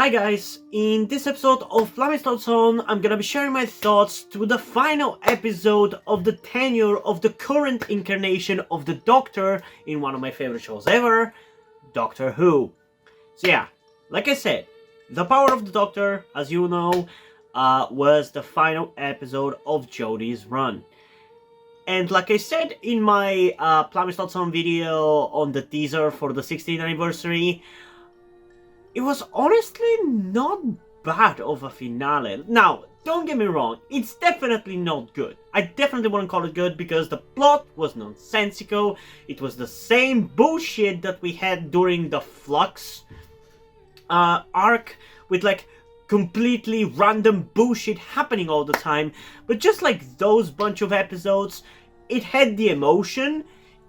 Hi guys, in this episode of Flammy's Thoughts On, I'm gonna be sharing my thoughts to the final episode of the tenure of the current incarnation of the Doctor in one of my favorite shows ever, Doctor Who. So yeah, like I said, The Power of the Doctor, as you know, was the final episode of Jodie's run. And like I said in my Flammy's Thoughts On video on the teaser for the 16th anniversary, it was honestly not bad of a finale. Now, don't get me wrong, it's definitely not good. I definitely wouldn't call it good because the plot was nonsensical. It was the same bullshit that we had during the Flux arc with like completely random bullshit happening all the time. But just like those bunch of episodes, it had the emotion,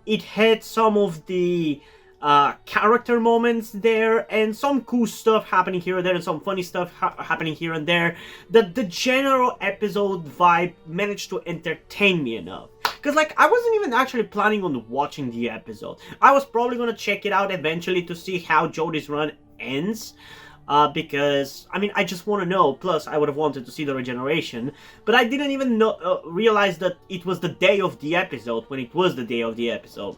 it had some of the character moments there, and some cool stuff happening here and there, and some funny stuff happening here and there, that the general episode vibe managed to entertain me enough. Because, like, I wasn't even actually planning on watching the episode. I was probably gonna check it out eventually to see how Jodie's run ends. Because, I mean, I just want to know. Plus, I would have wanted to see the regeneration. But I didn't even realize that it was the day of the episode when it was the day of the episode.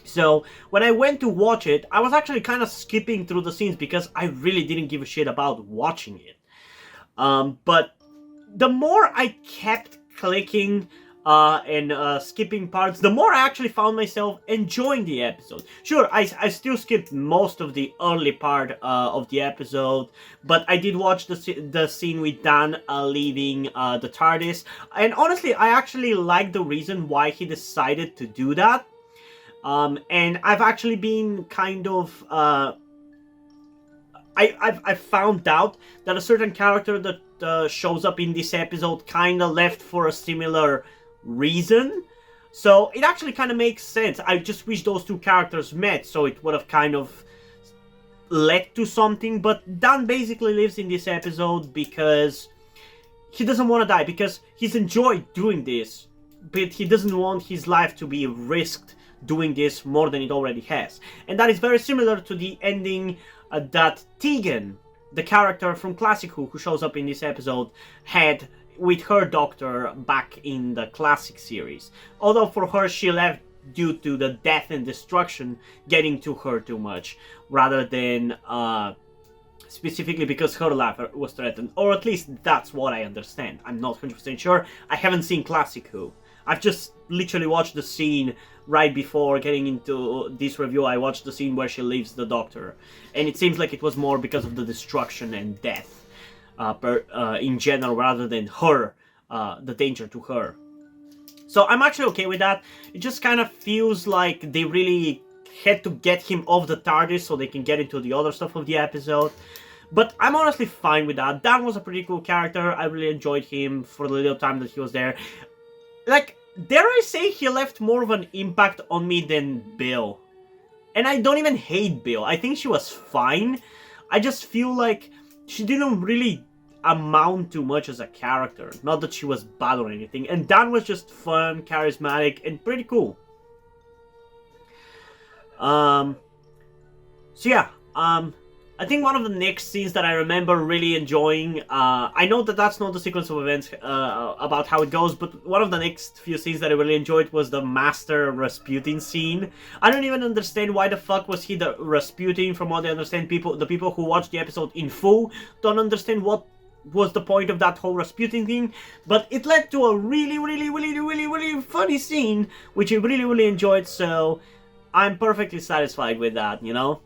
So, when I went to watch it, I was actually kind of skipping through the scenes because I really didn't give a shit about watching it. But the more I kept clicking and skipping parts, the more I actually found myself enjoying the episode. Sure, I still skipped most of the early part of the episode, but I did watch the scene with Dan leaving the TARDIS. And honestly, I actually like the reason why he decided to do that. And I've actually been kind of, I've found out that a certain character that shows up in this episode kind of left for a similar reason. So it actually kind of makes sense. I just wish those two characters met, so it would have kind of led to something. But Dan basically lives in this episode because he doesn't want to die, because he's enjoyed doing this, but he doesn't want his life to be risked doing this more than it already has. And that is very similar to the ending that Tegan, the character from Classic who shows up in this episode, had with her Doctor back in the Classic series. Although for her, she left due to the death and destruction getting to her too much, rather than specifically because her life was threatened. Or at least that's what I understand. I'm not 100% sure. I haven't seen Classic Who. I've just literally watched the scene right before getting into this review. I watched the scene where she leaves the Doctor, and it seems like it was more because of the destruction and death in general, rather than her, the danger to her. So I'm actually okay with that. It just kind of feels like they really had to get him off the TARDIS so they can get into the other stuff of the episode. But I'm honestly fine with that. Dan was a pretty cool character. I really enjoyed him for the little time that he was there. Like, dare I say he left more of an impact on me than Bill. And I don't even hate Bill. I think she was fine. I just feel like she didn't really amount to much as a character. Not that she was bad or anything. And Dan was just fun, charismatic, and pretty cool. So yeah, I think one of the next scenes that I remember really enjoying, I know that that's not the sequence of events about how it goes, but one of the next few scenes that I really enjoyed was the Master Rasputin scene. I don't even understand why the fuck was he the Rasputin. From what I understand, the people who watched the episode in full don't understand what was the point of that whole Rasputin thing, but it led to a really funny scene, which I really enjoyed, so I'm perfectly satisfied with that, you know?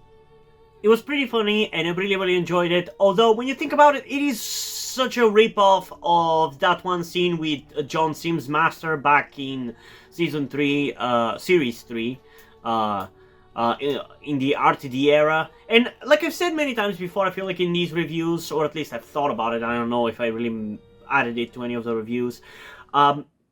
It was pretty funny, and I really enjoyed it. Although, when you think about it, it is such a rip-off of that one scene with John Sims Master back in Season 3, Series 3, in the RTD era. And like I've said many times before, I feel like in these reviews, or at least I've thought about it, I don't know if I really added it to any of the reviews,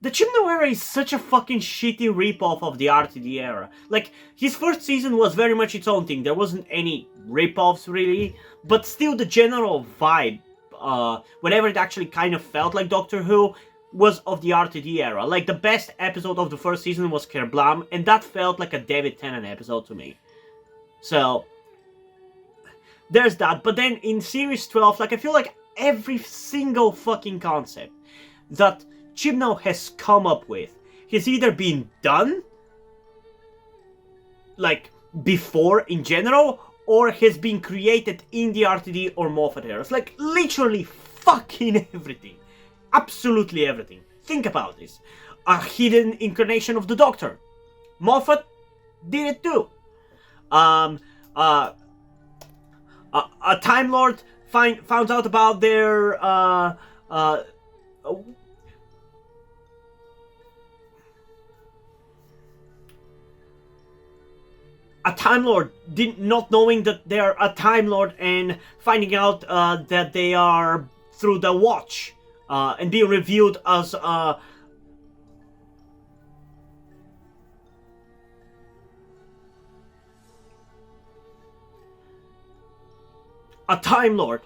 the Chibnall era is such a fucking shitty rip-off of the RTD era. Like, his first season was very much its own thing. There wasn't any rip-offs, really. But still, the general vibe, whenever it actually kind of felt like Doctor Who, was of the RTD era. Like, the best episode of the first season was Kerblam, and that felt like a David Tennant episode to me. So, there's that. But then in series 12, like, I feel like every single fucking concept that Chibnall has come up with has either been done, like, before in general, or has been created in the RTD or Moffat eras. Like, literally fucking everything. Absolutely everything. Think about this. A hidden incarnation of the Doctor. Moffat did it too. A Time Lord found out about their a Time Lord not knowing that they're a Time Lord and finding out that they are through the Watch and being revealed as a Time Lord,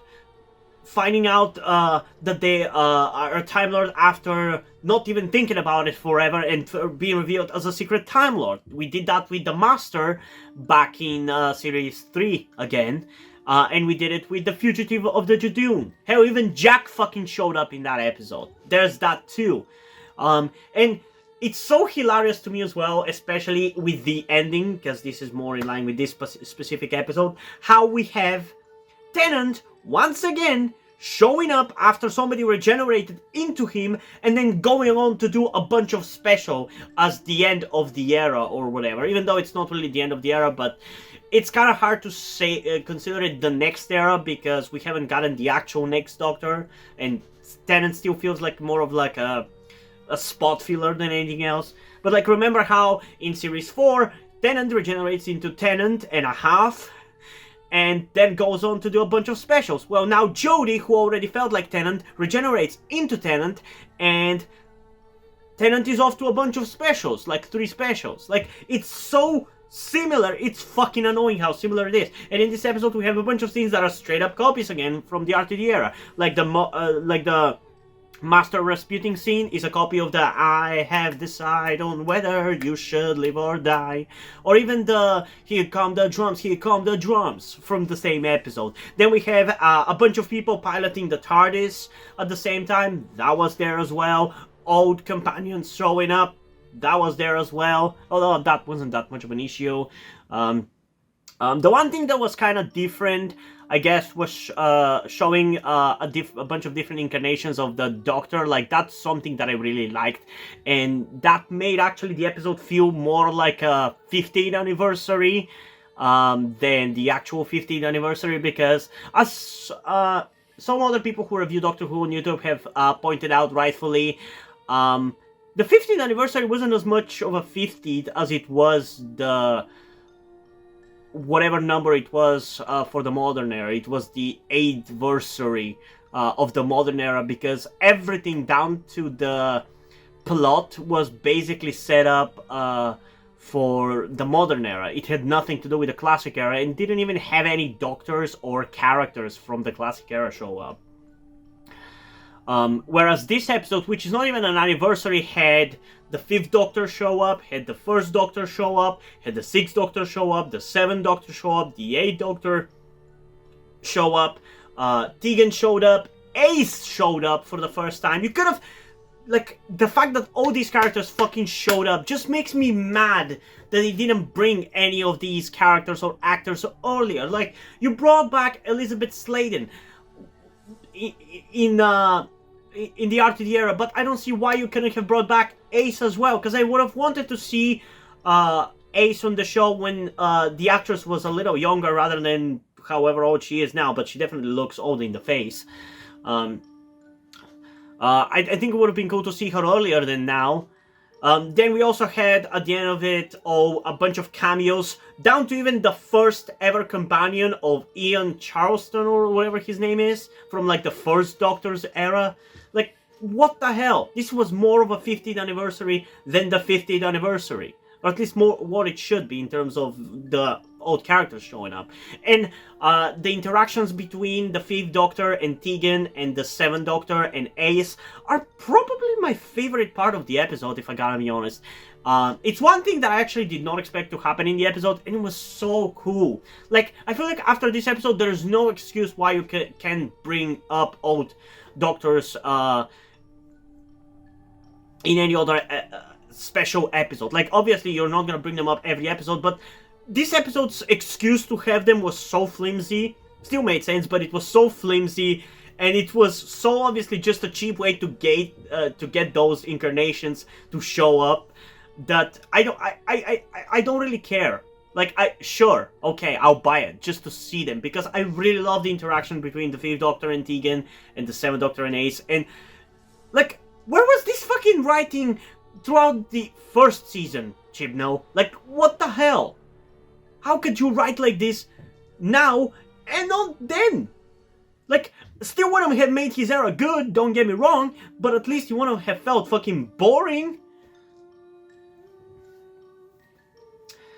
finding out that they are a Time Lord after not even thinking about it forever and being revealed as a secret Time Lord. We did that with the Master back in Series 3 again. And we did it with the Fugitive of the Judoon. Hell, even Jack fucking showed up in that episode. There's that too. And it's so hilarious to me as well, especially with the ending, because this is more in line with this specific episode, how we have Tennant once again showing up after somebody regenerated into him and then going on to do a bunch of special as the end of the era or whatever, even though it's not really the end of the era, but it's kind of hard to say, consider it the next era, because we haven't gotten the actual next Doctor, and Tennant still feels like more of like a spot filler than anything else. But like, remember how in Series 4 Tennant regenerates into Tennant and a half, and then goes on to do a bunch of specials. Well, now Jodie, who already felt like Tennant, regenerates into Tennant, and Tennant is off to a bunch of specials, like 3 specials. Like, it's so similar, it's fucking annoying how similar it is. And in this episode we have a bunch of scenes that are straight up copies again from the RTD era. Like the Master Rasputin scene is a copy of the I have decided on whether you should live or die. Or even the here come the drums from the same episode. Then we have a bunch of people piloting the TARDIS at the same time. That was there as well. Old companions showing up. That was there as well. Although that wasn't that much of an issue. The one thing that was kind of different, I guess, was showing a bunch of different incarnations of the Doctor. Like, that's something that I really liked, and that made actually the episode feel more like a 15th anniversary than the actual 15th anniversary, because as some other people who review Doctor Who on YouTube have pointed out rightfully, the 15th anniversary wasn't as much of a 50th as it was the whatever number it was for the modern era. It was the 8th anniversary of the modern era, because everything down to the plot was basically set up for the modern era. It had nothing to do with the classic era, and didn't even have any Doctors or characters from the classic era show up. Whereas this episode, which is not even an anniversary, had the 5th Doctor show up, had the 1st Doctor show up, had the 6th Doctor show up, the 7th Doctor show up, the 8th Doctor show up, Tegan showed up, Ace showed up for the first time. You could have, like, the fact that all these characters fucking showed up just makes me mad that they didn't bring any of these characters or actors earlier. Like, you brought back Elizabeth Sladen in the RTD era, but I don't see why you couldn't have brought back Ace as well, because I would have wanted to see Ace on the show when the actress was a little younger rather than however old she is now, but she definitely looks old in the face. I think it would have been cool to see her earlier than now. Then we also had, at the end of it, a bunch of cameos, down to even the first ever companion of Ian Charleston, or whatever his name is, from like the 1st Doctor's era. Like, what the hell? This was more of a 50th anniversary than the 50th anniversary. Or at least more what it should be in terms of the old characters showing up. And the interactions between the 5th Doctor and Tegan and the 7th Doctor and Ace are probably my favorite part of the episode, if I gotta be honest. It's one thing that I actually did not expect to happen in the episode, and it was so cool. Like, I feel like after this episode, there's no excuse why you can bring up old Doctors in any other special episode. Like, obviously, you're not gonna bring them up every episode, but this episode's excuse to have them was so flimsy. Still made sense, but it was so flimsy, and it was so obviously just a cheap way to get those incarnations to show up that I don't really care. Like, sure, okay, I'll buy it just to see them, because I really love the interaction between the 5th Doctor and Tegan and the 7th Doctor and Ace. And like, where was this fucking writing throughout the first season, Chibnall? Like, what the hell? How could you write like this now and not then? Like, still wouldn't have made his era good, don't get me wrong, but at least you wouldn't have felt fucking boring.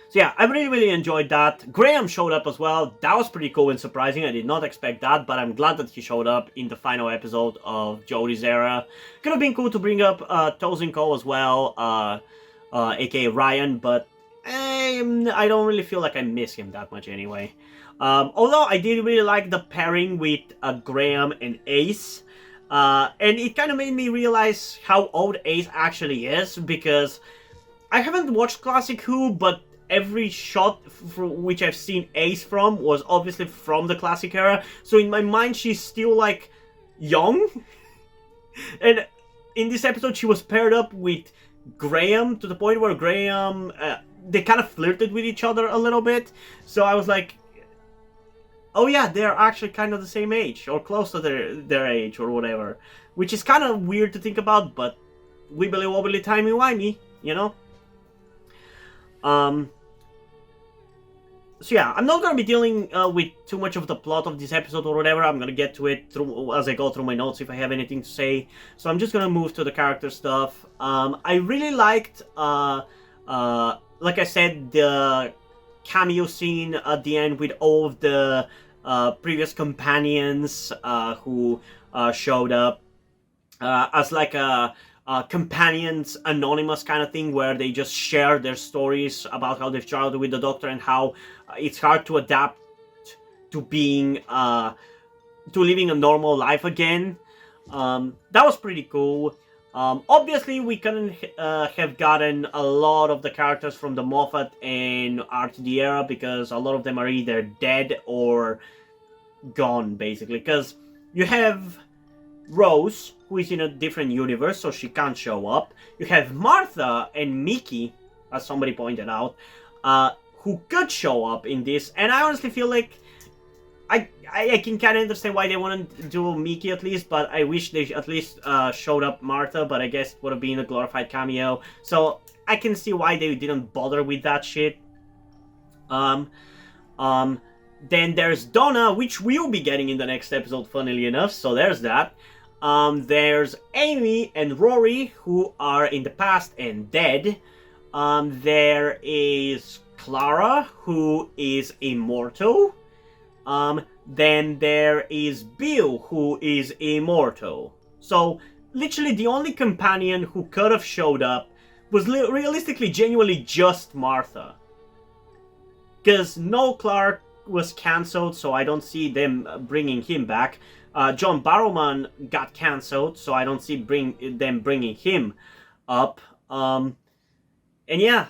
So yeah, I really enjoyed that. Graham showed up as well. That was pretty cool and surprising. I did not expect that, but I'm glad that he showed up in the final episode of Jodie's era. Could have been cool to bring up Tosin Cole as well, aka Ryan, but I don't really feel like I miss him that much anyway. Although I did really like the pairing with Graham and Ace. And it kind of made me realize how old Ace actually is, because I haven't watched Classic Who, but every shot which I've seen Ace from was obviously from the Classic era. So in my mind, she's still like young. And in this episode, she was paired up with Graham to the point where Graham, they kind of flirted with each other a little bit. So I was like, oh yeah, they're actually kind of the same age, or close to their age, or whatever. Which is kind of weird to think about, but wibbly wobbly timey wimey, you know? So yeah, I'm not gonna be dealing with too much of the plot of this episode or whatever. I'm gonna get to it as I go through my notes if I have anything to say. So I'm just gonna move to the character stuff. I really liked, like I said, the cameo scene at the end with all of the previous companions who showed up as like a companions anonymous kind of thing, where they just share their stories about how they've traveled with the Doctor and how it's hard to adapt to being to living a normal life again. That was pretty cool. Obviously we couldn't have gotten a lot of the characters from the Moffat and RTD era, because a lot of them are either dead or gone, basically, because you have Rose, who is in a different universe, so she can't show up. You have Martha and Mickey, as somebody pointed out, who could show up in this, and I honestly feel like I can kind of understand why they wouldn't do Mickey at least, but I wish they at least showed up Martha, but I guess it would have been a glorified cameo, so I can see why they didn't bother with that shit. Then there's Donna, which we'll be getting in the next episode, funnily enough, so there's that. There's Amy and Rory, who are in the past and dead. There is Clara, who is immortal. Then there is Bill, who is immortal. So, literally the only companion who could have showed up was realistically, genuinely just Martha. Because no Clark was cancelled, so I don't see them bringing him back. John Barrowman got cancelled, so I don't see them bringing him up. And yeah.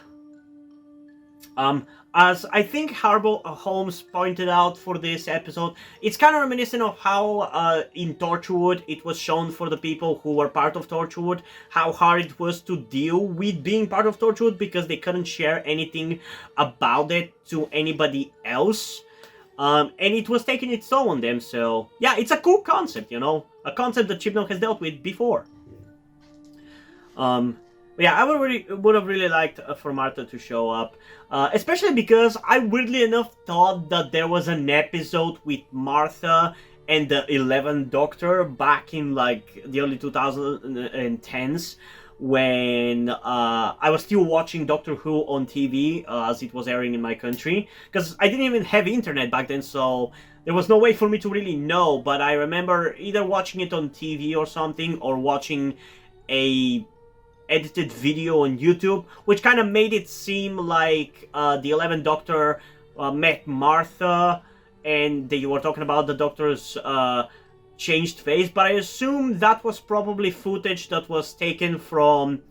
As I think Harbo Holmes pointed out for this episode, it's kind of reminiscent of how in Torchwood it was shown for the people who were part of Torchwood, how hard it was to deal with being part of Torchwood because they couldn't share anything about it to anybody else. And it was taking its toll on them, so yeah, it's a cool concept, you know, a concept that Chibnall has dealt with before. Yeah, I would have really liked for Martha to show up, especially because I weirdly enough thought that there was an episode with Martha and the 11th Doctor back in like the early 2010s, when I was still watching Doctor Who on TV as it was airing in my country, because I didn't even have internet back then, so there was no way for me to really know. But I remember either watching it on TV or something, or watching a edited video on YouTube, which kind of made it seem like the 11th Doctor met Martha, and they were talking about the Doctor's changed face. But I assume that was probably footage that was taken from,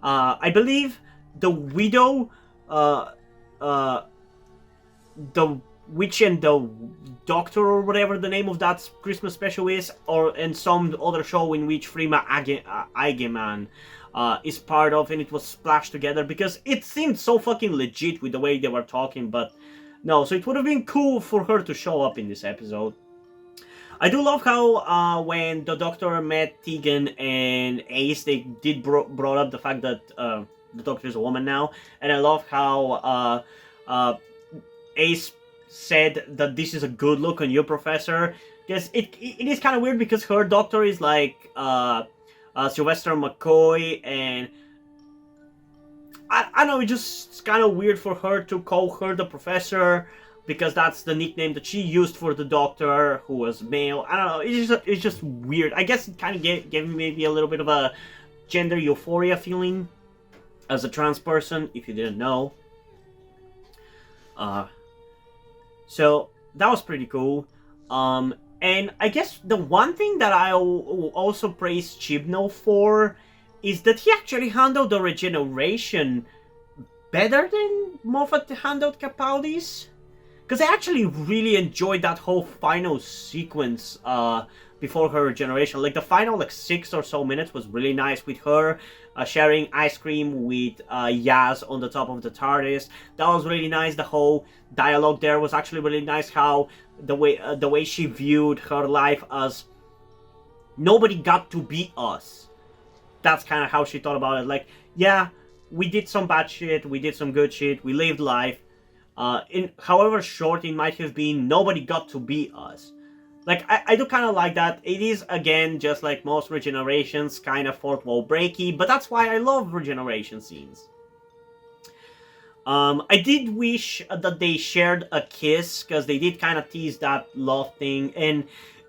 I believe, the widow, the Witch and the Doctor, or whatever the name of that Christmas special is, or and some other show in which Freema Agyeman is part of, and it was splashed together because it seemed so fucking legit with the way they were talking. But no, so it would have been cool for her to show up in this episode. I do love how when the Doctor met Tegan and Ace, they did brought up the fact that the Doctor is a woman now, and I love how Ace said that this is a good look on you, Professor, because it is kind of weird because her Doctor is like Sylvester McCoy, and I don't know, it's just kind of weird for her to call her the Professor, because that's the nickname that she used for the Doctor, who was male. I don't know, it's just weird. I guess it kind of gave me maybe a little bit of a gender euphoria feeling as a trans person, if you didn't know. So that was pretty cool. And I guess the one thing that I also praise Chibnall for is that he actually handled the regeneration better than Moffat handled Capaldi's. Because I actually really enjoyed that whole final sequence before her regeneration. Like the final 6 or so minutes was really nice, with her sharing ice cream with Yaz on the top of the TARDIS. That was really nice. The whole dialogue there was actually really nice. How the way she viewed her life as nobody got to be us. That's kind of how she thought about it. Like, yeah, we did some bad shit, we did some good shit, we lived life. In however short it might have been, nobody got to be us. Like, I do kind of like that. It is, again, just like most regenerations, kind of fourth wall breaky, but that's why I love regeneration scenes. I did wish that they shared a kiss, because they did kind of tease that love thing, and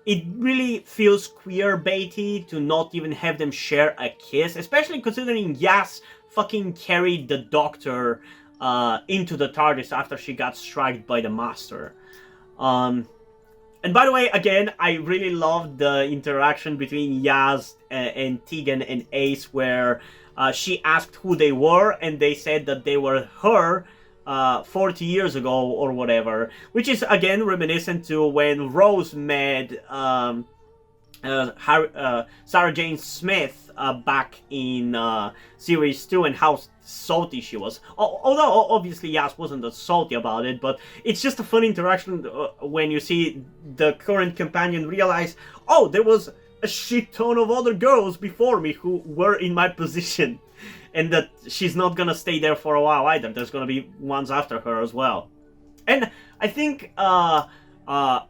it really feels queer baity to not even have them share a kiss, especially considering Yas fucking carried the Doctor into the TARDIS after she got struck by the Master. And by the way, again, I really loved the interaction between Yaz and Tegan and Ace, where she asked who they were, and they said that they were her 40 years ago or whatever, which is again reminiscent to when Rose met Sarah Jane Smith back in series 2, and how salty she was. Although obviously Yas wasn't that salty about it, but it's just a fun interaction when you see the current companion realize, oh, there was a shit ton of other girls before me who were in my position, and that she's not gonna stay there for a while either. There's gonna be ones after her as well. And I think Donna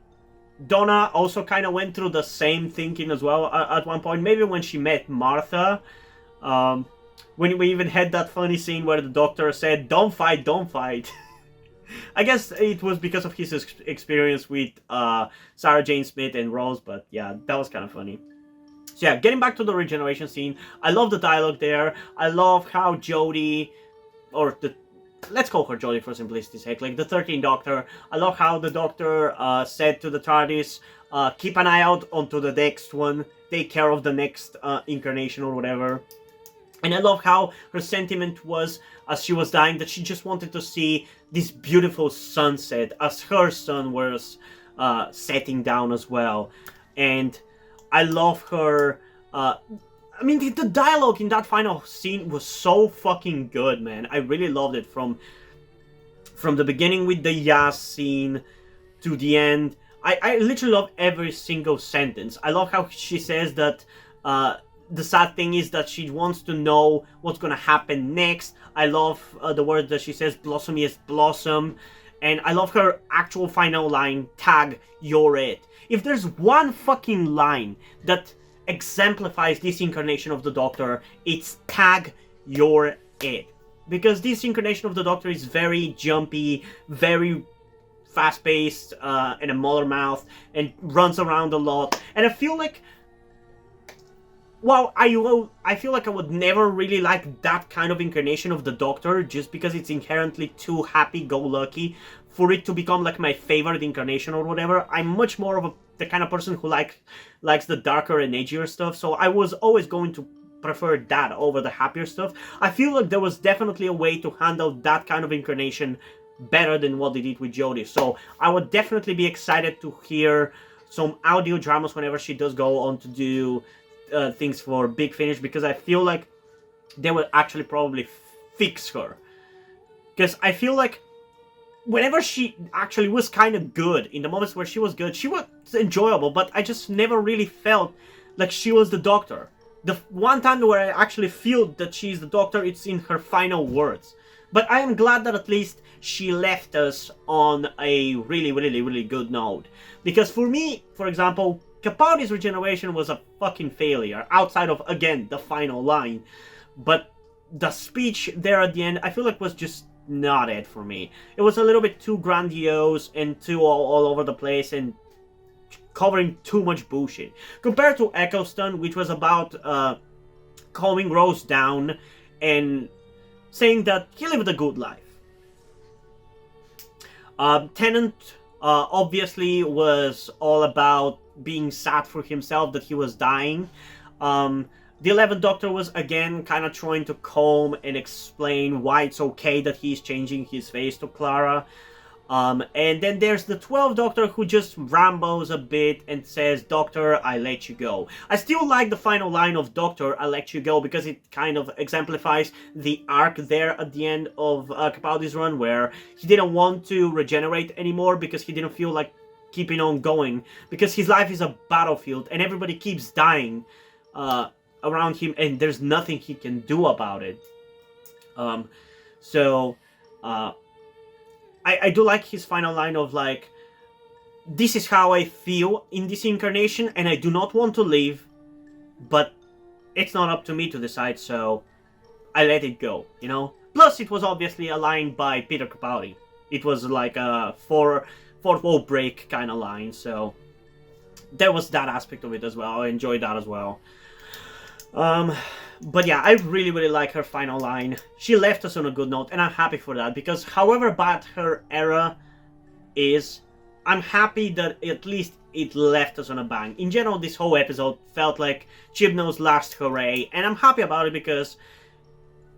also kind of went through the same thinking as well at one point, maybe when she met Martha. When we even had that funny scene where the Doctor said, don't fight, don't fight. I guess it was because of his experience with Sarah Jane Smith and Rose, but yeah, that was kind of funny. So yeah, getting back to the regeneration scene, I love the dialogue there. I love how Jodie, or let's call her Jodie for simplicity's sake, like the 13th Doctor. I love how the Doctor said to the TARDIS, keep an eye out onto the next one, take care of the next incarnation or whatever. And I love how her sentiment was, as she was dying, that she just wanted to see this beautiful sunset as her sun was setting down as well. And I love her... I mean, the dialogue in that final scene was so fucking good, man. I really loved it. From the beginning with the Yas scene to the end. I literally love every single sentence. I love how she says that... the sad thing is that she wants to know what's gonna happen next. I love the word that she says, blossomiest blossom. And I love her actual final line, tag, you're it. If there's one fucking line that exemplifies this incarnation of the Doctor, it's tag your it. Because this incarnation of the Doctor is very jumpy, very fast-paced, and a molar mouth, and runs around a lot. And I feel like, well, I feel like I would never really like that kind of incarnation of the Doctor, just because it's inherently too happy-go-lucky for it to become like my favorite incarnation or whatever. I'm much more of the kind of person who likes the darker and edgier stuff, so I was always going to prefer that over the happier stuff. I feel like there was definitely a way to handle that kind of incarnation better than what they did with Jodie, so I would definitely be excited to hear some audio dramas whenever she does go on to do things for Big Finish, because I feel like they will actually probably fix her. Because I feel like whenever she actually was kind of good, in the moments where she was good, she was enjoyable, but I just never really felt like she was the Doctor. The one time where I actually feel that she's the Doctor, it's in her final words. But I am glad that at least she left us on a really, really, really good note. Because for me, for example, Capaldi's regeneration was a fucking failure, outside of, again, the final line. But the speech there at the end, I feel like was just not it for me. It was a little bit too grandiose and too all over the place and covering too much bullshit. Compared to Eccleston, which was about calming Rose down and saying that he lived a good life. Tennant obviously was all about being sad for himself that he was dying. The 11th Doctor was again kind of trying to calm and explain why it's okay that he's changing his face to Clara. And then there's the 12th Doctor who just rambles a bit and says, "Doctor, I let you go." I still like the final line of "Doctor, I let you go" because it kind of exemplifies the arc there at the end of Capaldi's run, where he didn't want to regenerate anymore because he didn't feel like keeping on going, because his life is a battlefield and everybody keeps dying around him and there's nothing he can do about it. I do like his final line of like, "This is how I feel in this incarnation and I do not want to leave, but it's not up to me to decide, so I let it go," you know? Plus, it was obviously a line by Peter Capaldi. It was like a fourth wall break kind of line, so there was that aspect of it as well. I enjoyed that as well. But yeah, I really, really like her final line. She left us on a good note, and I'm happy for that, because however bad her era is, I'm happy that at least it left us on a bang. In general, this whole episode felt like Chibnall's last hooray, and I'm happy about it because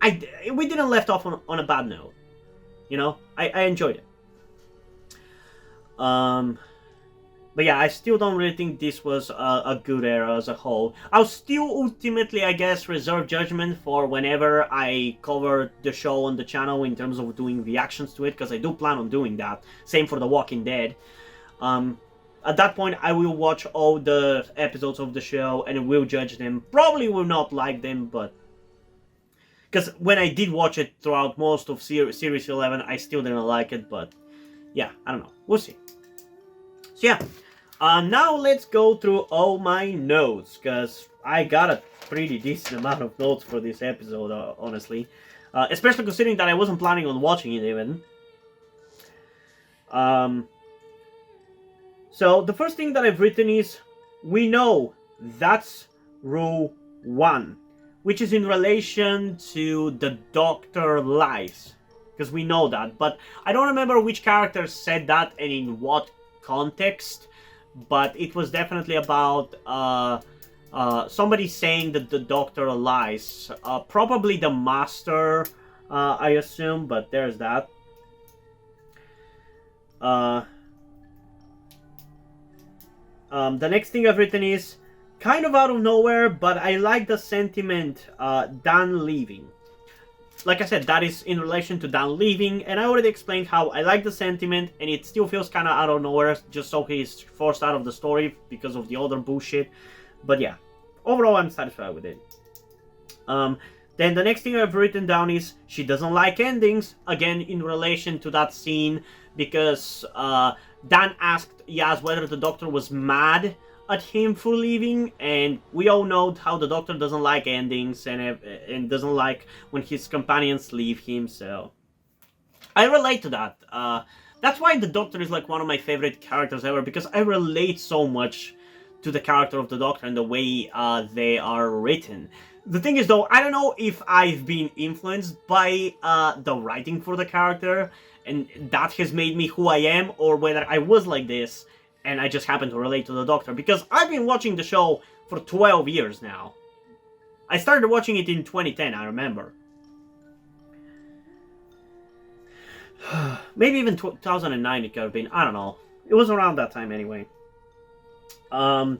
we didn't left off on a bad note. You know, I enjoyed it. But yeah, I still don't really think this was a good era as a whole. I'll still ultimately, I guess, reserve judgment for whenever I cover the show on the channel in terms of doing reactions to it, because I do plan on doing that. Same for The Walking Dead. At that point, I will watch all the episodes of the show and will judge them. Probably will not like them, but... because when I did watch it throughout most of Series 11, I still didn't like it, but... yeah, I don't know. We'll see. So yeah. Now let's go through all my notes, because I got a pretty decent amount of notes for this episode, honestly. Especially considering that I wasn't planning on watching it even. So the first thing that I've written is, we know that's rule 1, which is in relation to the Doctor lies, because we know that, but I don't remember which character said that and in what context. But it was definitely about somebody saying that the Doctor lies. Probably the Master, I assume, but there's that. The next thing I've written is, kind of out of nowhere, but I like the sentiment, Dan leaving. Like I said, that is in relation to Dan leaving, and I already explained how I like the sentiment, and it still feels kind of out of nowhere, just so he's forced out of the story because of the other bullshit. But yeah, overall I'm satisfied with it. Then the next thing I've written down is, she doesn't like endings, again in relation to that scene, because Dan asked Yaz whether the Doctor was mad at him for leaving, and we all know how the Doctor doesn't like endings and doesn't like when his companions leave him, so I relate to that. That's why the Doctor is like one of my favorite characters ever, because I relate so much to the character of the Doctor and the way they are written. The thing is, though, I don't know if I've been influenced by the writing for the character, and that has made me who I am, or whether I was like this, and I just happen to relate to the Doctor, because I've been watching the show for 12 years now. I started watching it in 2010, I remember. Maybe even 2009 it could have been, I don't know. It was around that time anyway. The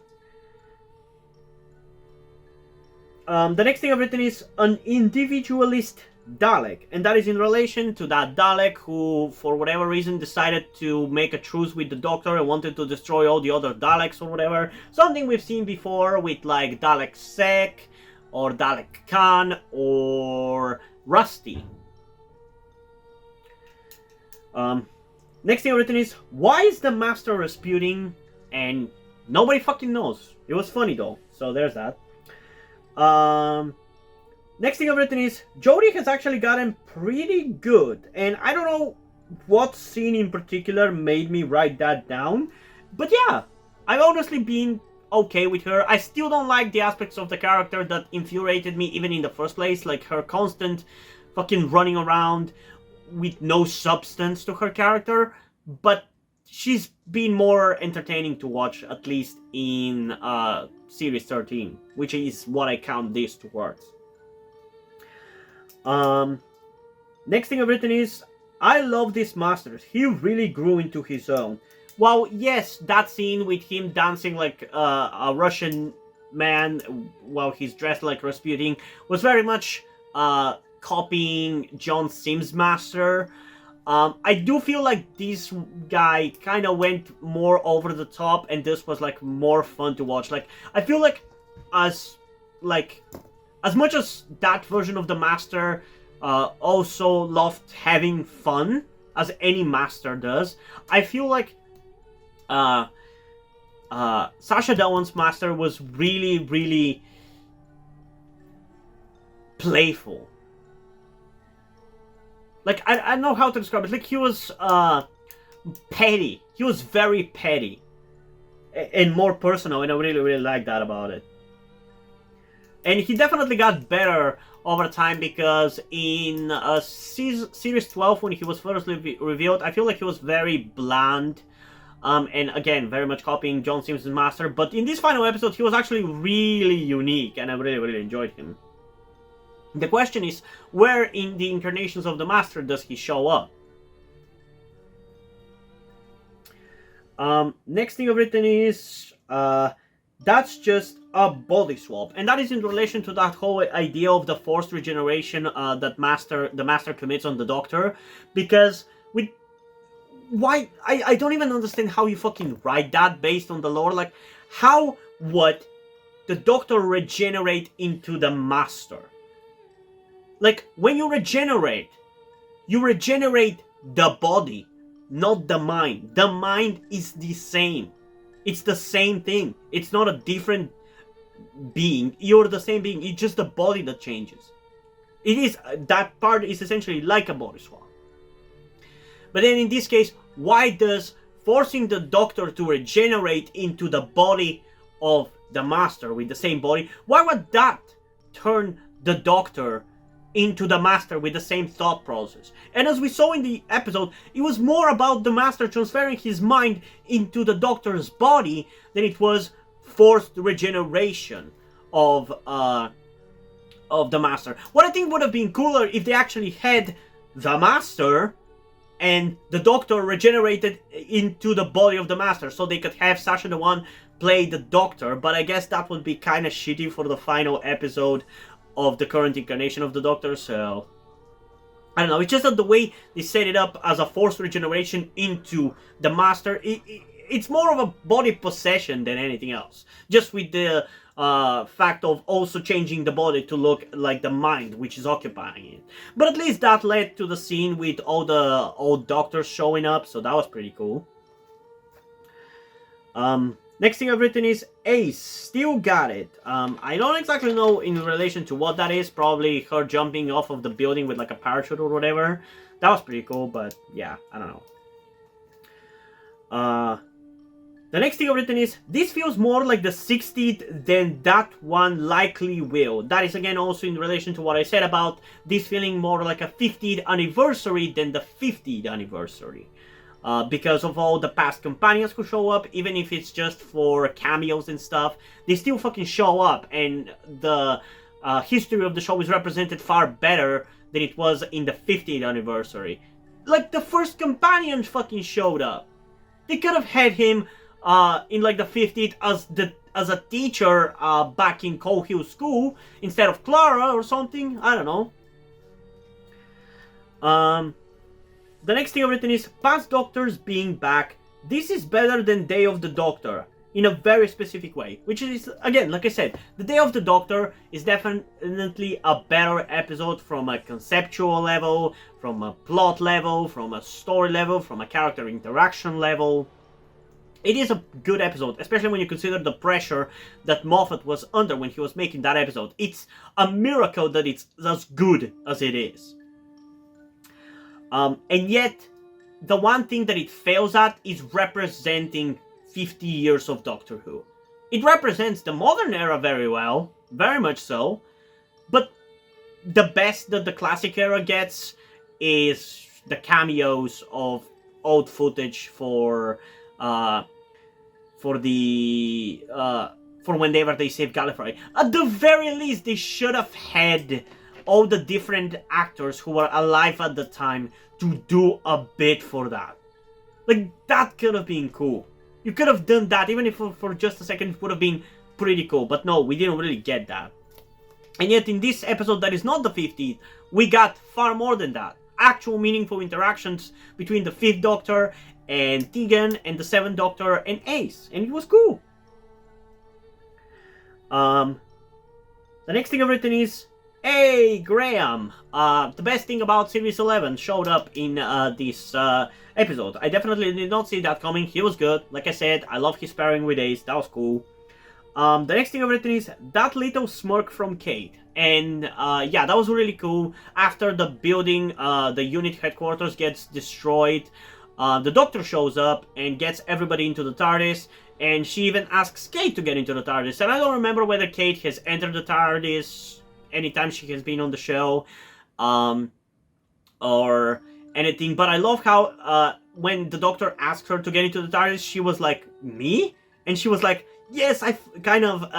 next thing I've written is an individualist Dalek, and that is in relation to that Dalek who, for whatever reason, decided to make a truce with the Doctor and wanted to destroy all the other Daleks or whatever. Something we've seen before with like Dalek Sec, or Dalek Khan, or Rusty. Next thing I've written is, why is the Master Rasputin? And nobody fucking knows. It was funny though, so there's that. Next thing I've written is, Jodie has actually gotten pretty good, and I don't know what scene in particular made me write that down, but yeah, I've honestly been okay with her. I still don't like the aspects of the character that infuriated me even in the first place, like her constant fucking running around with no substance to her character, but she's been more entertaining to watch, at least in Series 13, which is what I count this towards. Next thing I've written is, I love this Master. He really grew into his own. Well, yes, that scene with him dancing like a Russian man while he's dressed like Rasputin was very much copying John Sims' Master. I do feel like this guy kind of went more over the top, and this was like more fun to watch. Like, I feel like as much as that version of the Master also loved having fun, as any Master does, I feel like Sacha Dhawan's Master was really, really playful. Like, I don't know how to describe it. Like, he was petty. He was very petty. And more personal, and I really, really like that about it. And he definitely got better over time, because in Series 12, when he was first revealed, I feel like he was very bland. And again, very much copying John Sims' Master. But in this final episode, he was actually really unique, and I really, really enjoyed him. The question is, where in the incarnations of the Master does he show up? Next thing I've written is, that's just a body swap, and that is in relation to that whole idea of the forced regeneration that the Master commits on the Doctor, because why I don't even understand how you fucking write that based on the lore. Like, how would the Doctor regenerate into the Master? Like, when you regenerate the body, not the mind. The mind is the same. It's the same thing. It's not a different being. You're the same being. It's just the body that changes. That part is essentially like a body swap. But then in this case, why does forcing the Doctor to regenerate into the body of the Master with the same body, why would that turn the Doctor into the Master with the same thought process? And as we saw in the episode, it was more about the Master transferring his mind into the Doctor's body than it was forced regeneration of the Master. What I think would have been cooler if they actually had the Master and the Doctor regenerated into the body of the Master, so they could have Sacha Dhawan play the Doctor, but I guess that would be kind of shitty for the final episode of the current incarnation of the Doctor, so I don't know. It's just that the way they set it up as a forced regeneration into the Master, it's more of a body possession than anything else. Just with the fact of also changing the body to look like the mind, which is occupying it. But at least that led to the scene with all the old Doctors showing up, so that was pretty cool. Next thing I've written is Ace, still got it. I don't exactly know in relation to what that is. Probably her jumping off of the building with like a parachute or whatever. That was pretty cool, but yeah, I don't know. The next thing I've written is, this feels more like the 60th than that one likely will. That is again also in relation to what I said about this feeling more like a 50th anniversary than the 50th anniversary. Because of all the past companions who show up, even if it's just for cameos and stuff, they still fucking show up, and the history of the show is represented far better than it was in the 50th anniversary. Like, the first companion fucking showed up. They could have had him in like the 50th as a teacher back in Coal Hill School instead of Clara or something. I don't know. The next thing I've written is past doctors being back. This is better than Day of the Doctor in a very specific way, which is, again, like I said, the Day of the Doctor is definitely a better episode from a conceptual level, from a plot level, from a story level, from a character interaction level. It is a good episode, especially when you consider the pressure that Moffat was under when he was making that episode. It's a miracle that it's as good as it is. And yet, the one thing that it fails at is representing 50 years of Doctor Who. It represents the modern era very well, very much so, but the best that the classic era gets is the cameos of old footage for whenever they save Gallifrey. At the very least, they should have had all the different actors who were alive at the time to do a bit for that. Like, that could have been cool. You could have done that, even if for just a second it would have been pretty cool. But no, we didn't really get that. And yet in this episode that is not the 50th, we got far more than that. Actual meaningful interactions between the 5th Doctor and Tegan and the 7th Doctor and Ace. And it was cool. The next thing I've written is, hey, Graham! The best thing about Series 11 showed up in this episode. I definitely did not see that coming. He was good. Like I said, I love his pairing with Ace. That was cool. The next thing I've written is that little smirk from Kate. And yeah, that was really cool. After the building, the unit headquarters gets destroyed, the Doctor shows up and gets everybody into the TARDIS. And she even asks Kate to get into the TARDIS. And I don't remember whether Kate has entered the TARDIS anytime she has been on the show, or anything. But I love how when the Doctor asked her to get into the TARDIS, she was like, me? And she was like, yes, I kind of,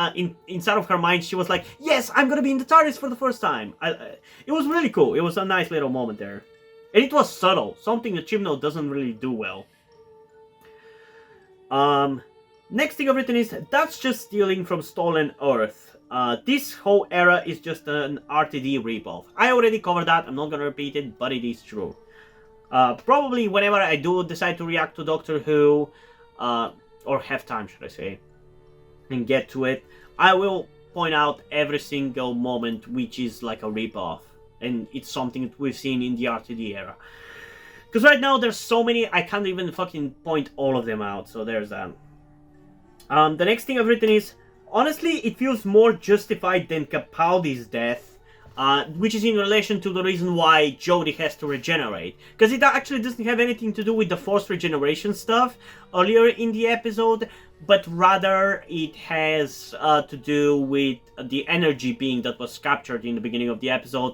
inside of her mind, she was like, yes, I'm gonna be in the TARDIS for the first time. It was really cool. It was a nice little moment there. And it was subtle, something that Chibnall doesn't really do well. Next thing I've written is, that's just stealing from Stolen Earth. This whole era is just an RTD ripoff. I already covered that, I'm not gonna repeat it, but it is true. Probably whenever I do decide to react to Doctor Who, or have time, should I say, and get to it, I will point out every single moment which is like a ripoff, and it's something that we've seen in the RTD era. Because right now there's so many, I can't even fucking point all of them out, so there's that. The next thing I've written is, honestly, it feels more justified than Capaldi's death, which is in relation to the reason why Jodie has to regenerate. Because it actually doesn't have anything to do with the forced regeneration stuff earlier in the episode, but rather it has to do with the energy being that was captured in the beginning of the episode,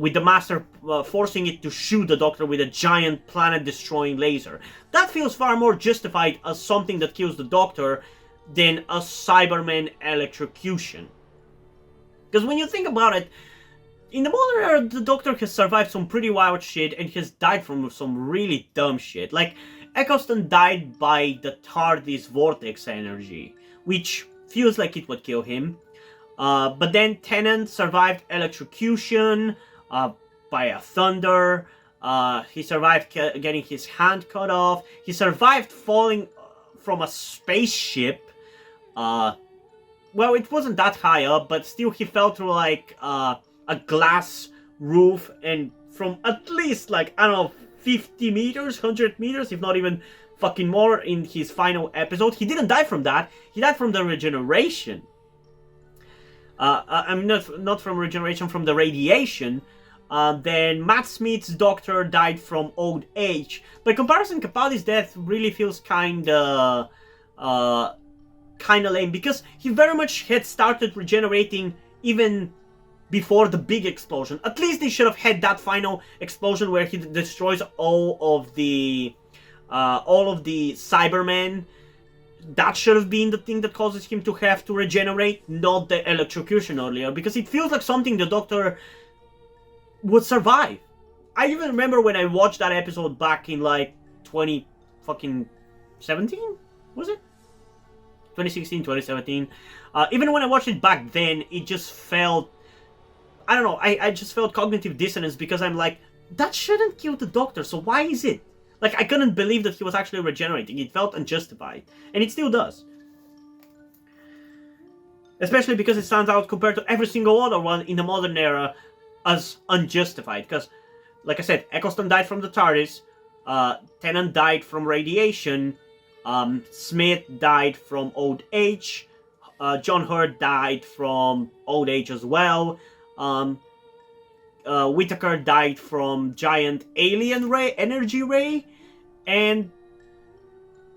with the Master forcing it to shoot the Doctor with a giant planet-destroying laser. That feels far more justified as something that kills the Doctor than a Cyberman electrocution. Because when you think about it, in the modern era, the Doctor has survived some pretty wild shit and has died from some really dumb shit. Like, Eccleston died by the TARDIS vortex energy, which feels like it would kill him. But then Tennant survived electrocution by a thunder. He survived getting his hand cut off. He survived falling from a spaceship. Well, it wasn't that high up, but still he fell through like a glass roof and from at least like, I don't know, 50 meters, 100 meters, if not even fucking more in his final episode. He didn't die from that. He died from the regeneration. I mean, not from regeneration, from the radiation. Then Matt Smith's doctor died from old age. By comparison, Capaldi's death really feels kinda lame, because he very much had started regenerating even before the big explosion. At least they should have had that final explosion where he destroys all of the Cybermen. That should have been the thing that causes him to have to regenerate, not the electrocution earlier, because it feels like something the Doctor would survive. I even remember when I watched that episode back in like 2017, was it? 2016, 2017. Even when I watched it back then, it just felt, I don't know, I just felt cognitive dissonance, because I'm like, that shouldn't kill the Doctor, so why is it? Like, I couldn't believe that he was actually regenerating. It felt unjustified. And it still does. Especially because it stands out compared to every single other one in the modern era as unjustified. Because, like I said, Eccleston died from the TARDIS. Tennant died from radiation. Smith died from old age. John Hurt died from old age as well. Whittaker died from giant alien energy ray, and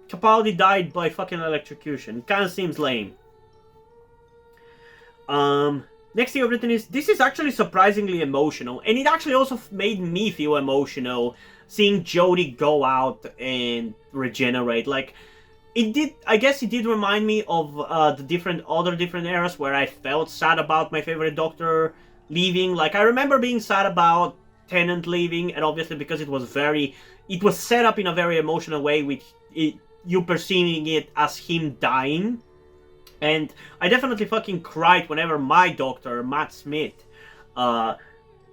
Capaldi died by fucking electrocution. Kinda seems lame. Next thing I've written is, this is actually surprisingly emotional, and it actually also made me feel emotional seeing Jodie go out and regenerate. Like, it did, I guess it did remind me of the other different eras where I felt sad about my favorite Doctor leaving. Like, I remember being sad about Tennant leaving, and obviously because it was set up in a very emotional way, with you perceiving it as him dying. And I definitely fucking cried whenever my Doctor, Matt Smith,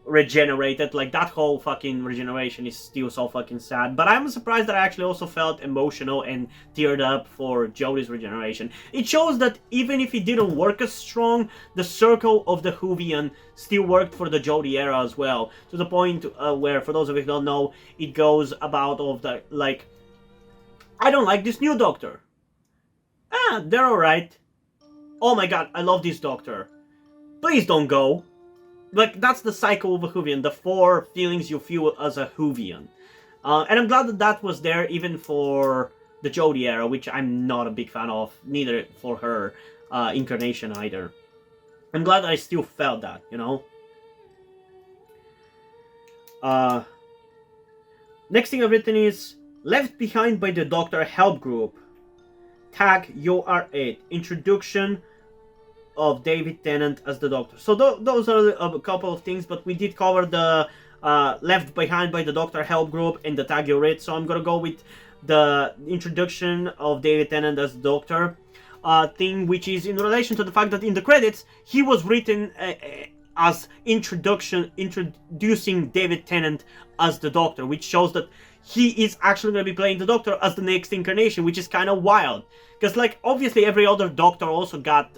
regenerated. Like, that whole fucking regeneration is still so fucking sad. But I'm surprised that I actually also felt emotional and teared up for Jodie's regeneration. It shows that even if it didn't work as strong, the circle of the Whovian still worked for the Jodie era as well. To the point where, for those of you who don't know, it goes about of the, like, I don't like this new Doctor. They're alright. Oh my god, I love this Doctor. Please don't go. Like, that's the cycle of a Whovian, the 4 feelings you feel as a Whovian. And I'm glad that that was there even for the Jodie era, which I'm not a big fan of, neither for her incarnation either. I'm glad that I still felt that, you know? Next thing I've written is, left behind by the Doctor help group. Tag, you are it. Introduction of David Tennant as the Doctor. So those are a couple of things, but we did cover the left behind by the Doctor help group and the tag you're it. So I'm gonna go with the introduction of David Tennant as the Doctor thing, which is in relation to the fact that in the credits he was written as introducing David Tennant as the Doctor, which shows that he is actually going to be playing the Doctor as the next incarnation, which is kind of wild. Because, like, obviously every other Doctor also got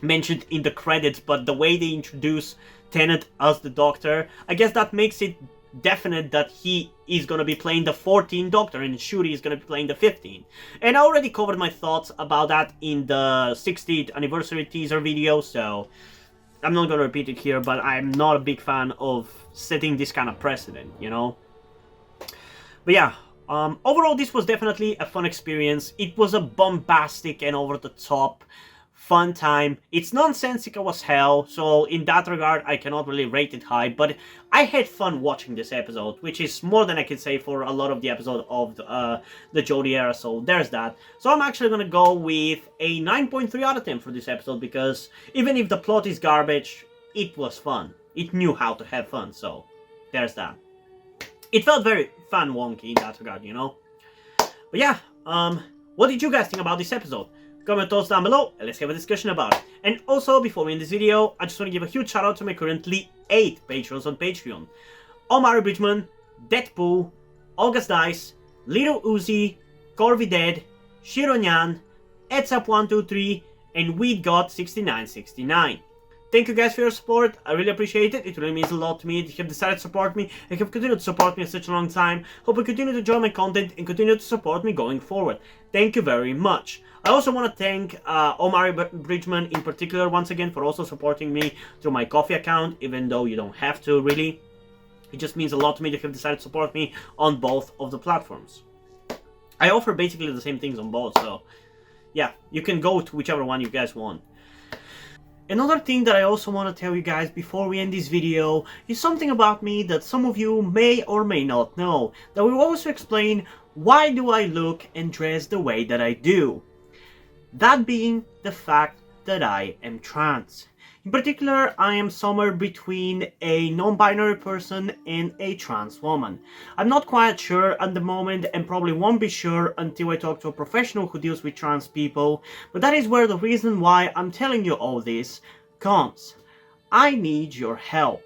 mentioned in the credits, but the way they introduce Tennant as the Doctor, I guess that makes it definite that he is going to be playing the 14th Doctor and Shuri is going to be playing the 15th. And I already covered my thoughts about that in the 60th anniversary teaser video, so I'm not going to repeat it here, but I'm not a big fan of setting this kind of precedent, you know? But yeah, overall this was definitely a fun experience. It was a bombastic and over-the-top fun time. It's nonsensical as hell, so in that regard I cannot really rate it high, but I had fun watching this episode, which is more than I can say for a lot of the episode of the Jodie era, so there's that. So I'm actually gonna go with a 9.3 out of 10 for this episode, because even if the plot is garbage, it was fun. It knew how to have fun, so there's that. It felt very fun wonky in that regard, you know? But yeah, what did you guys think about this episode? Comment thoughts down below and let's have a discussion about it. And also, before we end this video, I just want to give a huge shout out to my currently 8 patrons on Patreon. Omar Bridgman, Deadpool, August Dice, Little Uzi, Corvi Dead, Shironyan, Edzap123, and WeedGod6969. thank you guys for your support. I really appreciate it. It really means a lot to me that you have decided to support me and have continued to support me for such a long time. Hope you continue to enjoy my content and continue to support me going forward. Thank you very much. I also want to thank Omari Bridgman in particular once again for also supporting me through my Coffee account, even though you don't have to really. It just means a lot to me that you have decided to support me on both of the platforms. I offer basically the same things on both, so yeah, you can go to whichever one you guys want. Another thing that I also want to tell you guys before we end this video is something about me that some of you may or may not know, that will also explain why do I look and dress the way that I do. That being the fact that I am trans. In particular, I am somewhere between a non-binary person and a trans woman. I'm not quite sure at the moment and probably won't be sure until I talk to a professional who deals with trans people, but that is where the reason why I'm telling you all this comes. I need your help.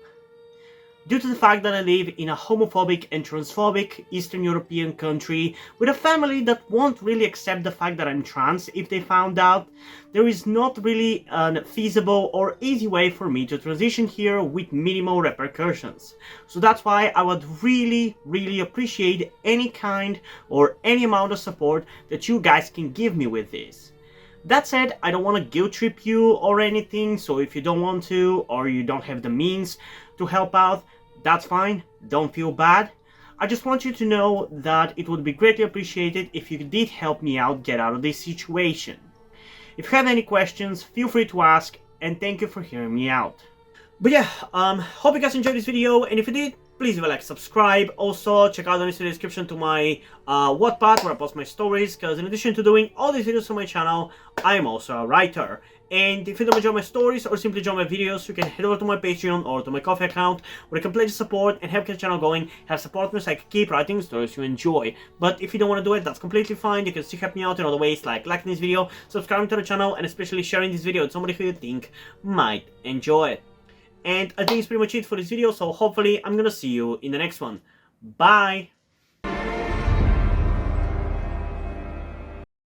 Due to the fact that I live in a homophobic and transphobic Eastern European country with a family that won't really accept the fact that I'm trans if they found out, there is not really a feasible or easy way for me to transition here with minimal repercussions. So that's why I would really appreciate any kind or any amount of support that you guys can give me with this. That said, I don't want to guilt trip you or anything, so if you don't want to or you don't have the means to help out, that's fine, don't feel bad. I just want you to know that it would be greatly appreciated if you did help me out get out of this situation. If you have any questions, feel free to ask, and thank you for hearing me out. But yeah, hope you guys enjoyed this video, and if you did, please leave a like, subscribe. Also, check out the link in the description to my Wattpad where I post my stories, because in addition to doing all these videos on my channel, I am also a writer. And if you don't enjoy my stories or simply enjoy my videos, you can head over to my Patreon or to my Coffee account where you can pledge support and help get the channel going, have support me so I can keep writing stories you enjoy. But if you don't want to do it, that's completely fine. You can still help me out in other ways like liking this video, subscribing to the channel, and especially sharing this video with somebody who you think might enjoy it. And I think it's pretty much it for this video, so hopefully I'm gonna see you in the next one. Bye!